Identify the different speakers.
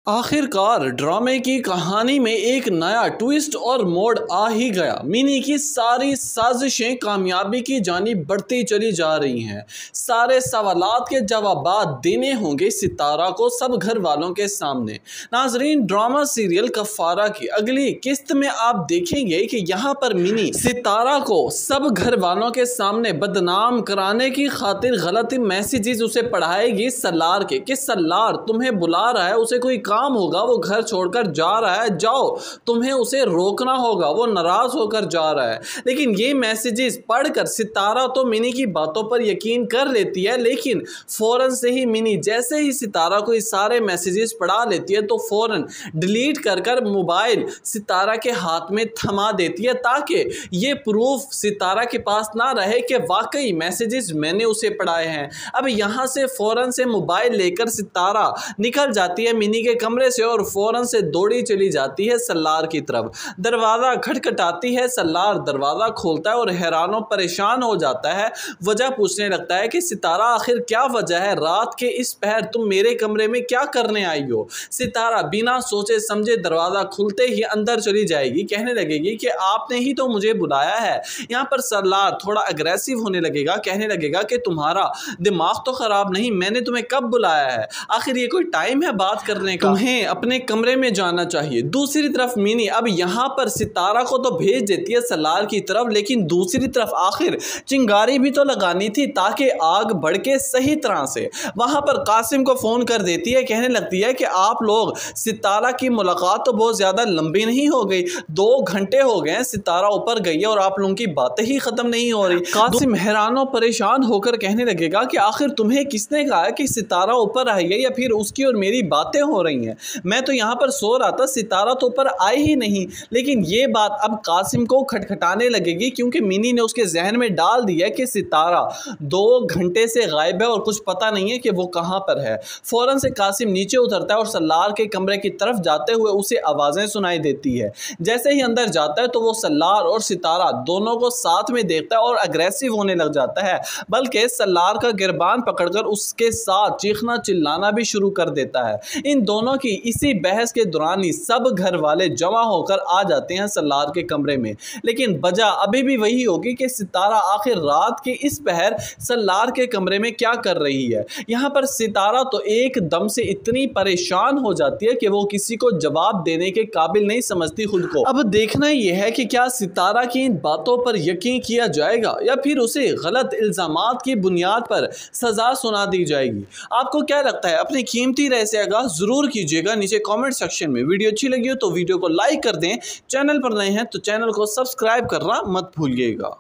Speaker 1: आखिरकार ड्रामे की कहानी में एक नया ट्विस्ट और मोड़ आ ही गया। मिनी की सारी साजिशें कामयाबी की जानिब बढ़ती चली जा रही हैं। सारे सवालात के जवाबात देने होंगे सितारा को सब घर वालों के सामने। नाजरीन, ड्रामा सीरियल कफारा की अगली किस्त में आप देखेंगे कि यहाँ पर मिनी सितारा को सब घर वालों के सामने बदनाम कराने की खातिर गलत मैसेजेस उसे पढ़ाएगी सल्लार के कि सल्लार तुम्हें बुला रहा है, उसे कोई काम होगा, वो घर छोड़कर जा रहा है, जाओ, तुम्हें उसे रोकना होगा, वो नाराज होकर जा रहा है। लेकिन ये मैसेजेस पढ़कर सितारा तो मिनी की बातों पर यकीन कर लेती है, लेकिन फौरन से ही मिनी जैसे ही सितारा को ये सारे मैसेजेस पढ़ा लेती है तो फौरन डिलीट कर कर मोबाइल सितारा के हाथ में थमा देती है, ताकि ये प्रूफ सितारा के पास ना रहे कि वाकई मैसेजेस मैंने उसे पढ़ाए हैं। अब यहाँ से फौरन से मोबाइल लेकर सितारा निकल जाती है मिनी के कमरे से और फौरन से दौड़ी चली जाती है सल्लार की तरफ। दरवाज़ा खटखटाती है, सल्लार दरवाज़ा खोलता है और हैरान परेशान हो जाता है। वजह पूछने लगता है कि सितारा आखिर क्या वजह है, रात के इस पहर तुम मेरे कमरे में क्या करने आई हो। सितारा बिना सोचे समझे दरवाज़ा खुलते ही अंदर चली जाएगी, कहने लगेगी कि आपने ही तो मुझे बुलाया है। यहाँ पर सल्लार थोड़ा अग्रेसिव होने लगेगा, कहने लगेगा कि तुम्हारा दिमाग तो ख़राब नहीं, मैंने तुम्हें कब बुलाया है, आखिर ये कोई टाइम है बात करने का, तुम्हें अपने कमरे में जाना चाहिए। दूसरी तरफ मिनी अब यहाँ पर सितारा को तो भेज देती है सल्लार की तरफ, लेकिन दूसरी तरफ आखिर चिंगारी भी तो लगानी थी ताकि आग भड़के सही तरह से। वहां पर कासिम को फोन कर देती है, कहने लगती है कि आप लोग सितारा की मुलाकात तो बहुत ज्यादा लंबी नहीं हो गई, 2 घंटे हो गए सितारा ऊपर गई है और आप लोगों की बातें ही खत्म नहीं हो रही। कासिम हैरान और परेशान होकर कहने लगेगा कि आखिर तुम्हें किसने कहा कि सितारा ऊपर आई है या फिर उसकी और मेरी बातें हो रही हैं। मैं तो यहाँ पर सो रहा था, सितारा तो ऊपर आई ही नहीं। लेकिन ये बात अब कासिम को खटखटाने लगेगी, क्योंकि मिनी ने उसके जहन में डाल दिया कि सितारा 2 घंटे से गायब है और कुछ पता नहीं है कि वो कहाँ पर है। फौरन से कासिम नीचे उतरता है और सल्लार के कमरे की तरफ जाते हुए उसे आवाज़ें सुनाई देती है। जैसे ही अंदर जाता है तो वो सल्लार और सितारा दोनों को साथ में देखता है और अग्रेसिव होने लग जाता है, बल्कि सल्लार का गिरबान पकड़कर उसके साथ चीखना चिल्लाना भी शुरू कर देता है। इन दोनों की इसी बहस के दौरान ही सब घर वाले जमा होकर आ जाते हैं सल्लार के कमरे में। लेकिन वजह अभी भी वही होगी कि सितारा आखिर रात के इस पहर सल्लार के कमरे में क्या कर रही है। यहाँ पर सितारा तो एकदम से इतनी परेशान हो जाती है कि वो किसी को जवाब देने के काबिल नहीं समझती खुद को। अब देखना यह है कि क्या सितारा की इन बातों पर यकीन किया जाएगा या फिर उसे गलत इल्जामात की बुनियाद पर सजा सुना दी जाएगी। आपको क्या लगता है? अपनी कीमती राय से आगाह जरूर कीजिएगा नीचे कमेंट सेक्शन में। वीडियो अच्छी लगी हो तो वीडियो को लाइक कर दें, चैनल पर नए हैं तो चैनल को सब्सक्राइब करना मत भूलिएगा।